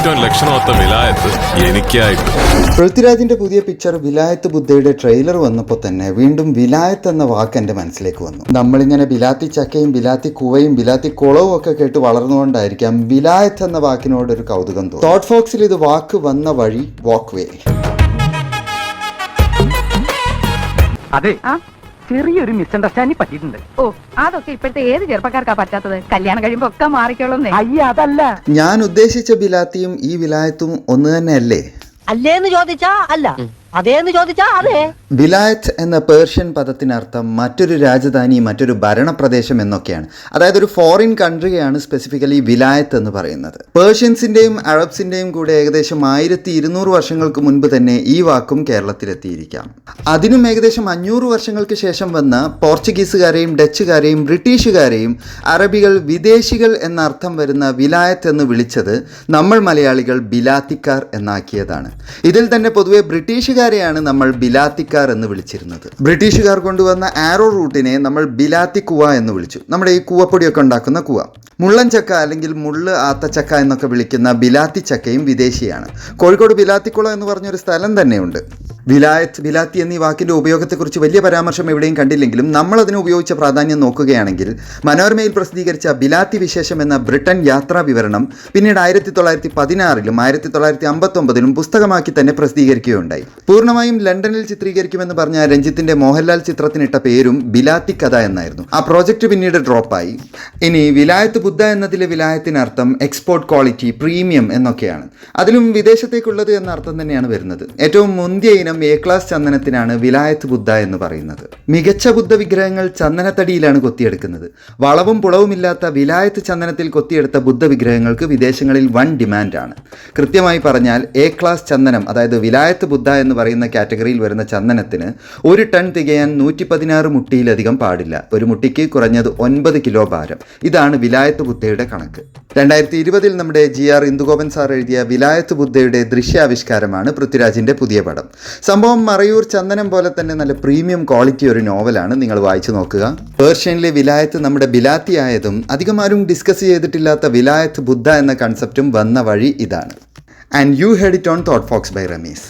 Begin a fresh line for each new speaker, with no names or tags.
ഏറ്റവും ലക്ഷണമൊത്ത വിലായത്ത് എനിക്കായിട്ട്.
പൃഥ്വിരാജിന്റെ പുതിയ പിക്ചർ വിലായത്ത് ബുദ്ധയുടെ ട്രെയിലർ വന്നപ്പോൾ തന്നെ വീണ്ടും വിലായത്ത് എന്ന വാക്ക് എൻ്റെ മനസ്സിലേക്ക് വന്നു. നമ്മളിങ്ങനെ ബിലാത്തി ചക്കയും ബിലാത്തി കൂവയും ബിലാത്തി കുളവും ഒക്കെ കേട്ട് വളർന്നുകൊണ്ടായിരിക്കാം വിലായത്ത് എന്ന വാക്കിനോട് ഒരു കൗതുകം തോന്നി. തോട്ട് ഫോക്സിൽ ഇത് വാക്ക് വന്ന വഴി വാക്ക് വേ.
അതെ, ചെറിയൊരു മിസ്അണ്ടർസ്റ്റാൻഡിങ് പറ്റിയിട്ടുണ്ട്.
ഓ, അതൊക്കെ ഇപ്പോഴത്തെ ഏത് ചെറുപ്പക്കാർക്കാ പറ്റാത്തത്? കല്യാണം കഴിയുമ്പോ ഒക്കെ മാറിക്കോളുന്നേ.
അയ്യ, അതല്ല.
ഞാൻ ഉദ്ദേശിച്ച ബിലാത്തിയും ഈ വിലായത്തും ഒന്ന് തന്നെയല്ലേ?
അല്ലേന്ന് ചോദിച്ചാ അല്ല, അതേന്ന് ചോദിച്ചാ അതെ.
വിലായത്ത് എന്ന പേർഷ്യൻ പദത്തിനർത്ഥം മറ്റൊരു രാജധാനി, മറ്റൊരു ഭരണപ്രദേശം എന്നൊക്കെയാണ്. അതായത് ഒരു ഫോറിൻ കൺട്രിയാണ് സ്പെസിഫിക്കലി വിലായത്ത് എന്ന് പറയുന്നത്. പേർഷ്യൻസിന്റെയും അറബ്സിന്റെയും കൂടെ ഏകദേശം 1200 വർഷങ്ങൾക്ക് മുൻപ് തന്നെ ഈ വാക്കും കേരളത്തിലെത്തിയിരിക്കാം. അതിനും ഏകദേശം 500 വർഷങ്ങൾക്ക് ശേഷം വന്ന പോർച്ചുഗീസുകാരെയും ഡച്ചുകാരെയും ബ്രിട്ടീഷുകാരെയും അറബികൾ വിദേശികൾ എന്ന അർത്ഥം വരുന്ന വിലായത്ത് എന്ന് വിളിച്ചത് നമ്മൾ മലയാളികൾ ബിലാത്തിക്കാർ എന്നാക്കിയതാണ്. ഇതിൽ തന്നെ പൊതുവെ ബ്രിട്ടീഷുകാരെയാണ് നമ്മൾ ബിലാത്തിക്കാർ എന്ന് വിളിച്ചിരുന്നത്. ബ്രിട്ടീഷുകാർ കൊണ്ടുവന്ന ആരോ റൂട്ടിനെ നമ്മൾ ബിലാത്തി കുവ എന്ന് വിളിച്ചു. നമ്മുടെ ഈ കൂവപ്പൊടിയൊക്കെ ഉണ്ടാക്കുന്ന കുവ. മുള്ളൻ ചക്ക അല്ലെങ്കിൽ മുള്ള് ആത്തച്ചക്ക എന്നൊക്കെ വിളിക്കുന്ന ബിലാത്തി ചക്കയും വിദേശിയാണ്. കോഴിക്കോട് ബിലാത്തിക്കുളം എന്ന് പറഞ്ഞൊരു സ്ഥലം തന്നെയുണ്ട്. വിലായത്ത്, ബിലാത്തി എന്നീ വാക്കിൻ്റെ ഉപയോഗത്തെക്കുറിച്ച് വലിയ പരാമർശം എവിടെയും കണ്ടില്ലെങ്കിലും നമ്മൾ അതിന് ഉപയോഗിച്ച പ്രാധാന്യം നോക്കുകയാണെങ്കിൽ മനോരമയിൽ പ്രസിദ്ധീകരിച്ച ബിലാത്തി വിശേഷം എന്ന ബ്രിട്ടൻ യാത്രാ വിവരണം പിന്നീട് 1916-ലും 1959-ലും പുസ്തകമാക്കി തന്നെ പ്രസിദ്ധീകരിക്കുകയുണ്ടായി. പൂർണ്ണമായും ലണ്ടനിൽ ചിത്രീകരിക്കുമെന്ന് പറഞ്ഞ രഞ്ജിത്തിന്റെ മോഹൻലാൽ ചിത്രത്തിനിട്ട പേരും ബിലാത്തി കഥ എന്നായിരുന്നു. ആ പ്രോജക്റ്റ് പിന്നീട് ഡ്രോപ്പായി. ഇനി വിലായത്ത് ബുദ്ധ എന്നതിലെ വിലായത്തിനർത്ഥം എക്സ്പോർട്ട് ക്വാളിറ്റി, പ്രീമിയം എന്നൊക്കെയാണ്. അതിലും വിദേശത്തേക്കുള്ളത് എന്ന അർത്ഥം തന്നെയാണ് വരുന്നത്. ഏറ്റവും മുന്തിയ ഇനം എ ക്ലാസ് ചന്ദനത്തിനാണ് വിലായത്ത് ബുദ്ധ എന്ന് പറയുന്നത്. മികച്ച ബുദ്ധ വിഗ്രഹങ്ങൾ ചന്ദനത്തടിയിലാണ് കൊത്തിയെടുക്കുന്നത്. വളവും പുളവുമില്ലാത്ത വിലായത്ത് ചന്ദനത്തിൽ കൊത്തിയെടുത്ത ബുദ്ധ വിഗ്രഹങ്ങൾക്ക് വിദേശങ്ങളിൽ വൻ ഡിമാൻഡാണ്. കൃത്യമായി പറഞ്ഞാൽ എ ക്ലാസ് ചന്ദനം, അതായത് വിലായത്ത് ബുദ്ധ എന്ന് പറയുന്ന കാറ്റഗറിയിൽ വരുന്ന ചന്ദനത്തിന് 1 ടൺ തികയാൻ 116 മുട്ടിയിലധികം പാടില്ല. ഒരു മുട്ടിക്ക് കുറഞ്ഞത് 9 കിലോ ഭാരം. ഇതാണ് വിലായത്ത് ബുദ്ധയുടെ കണക്ക്. 2020-ൽ നമ്മുടെ GR ഇന്ദുഗോപൻ സാർ എഴുതിയ വിലായത്ത് ബുദ്ധയുടെ ദൃശ്യാവിഷ്കാരമാണ് പൃഥ്വിരാജിന്റെ പുതിയ പടം. സംഭവം മറയൂർ ചന്ദനം പോലെ തന്നെ നല്ല പ്രീമിയം ക്വാളിറ്റി ഒരു നോവലാണ്. നിങ്ങൾ വായിച്ചു നോക്കുക. പേർഷ്യനിലെ വിലായത്ത് നമ്മുടെ ബിലാത്തി ആയതും അധികം ആരും ഡിസ്കസ് ചെയ്തിട്ടില്ലാത്ത വിലായത്ത് ബുദ്ധ എന്ന കൺസെപ്റ്റും വന്ന വഴി ഇതാണ്. And you heard it on Thought Fox by Ramesh.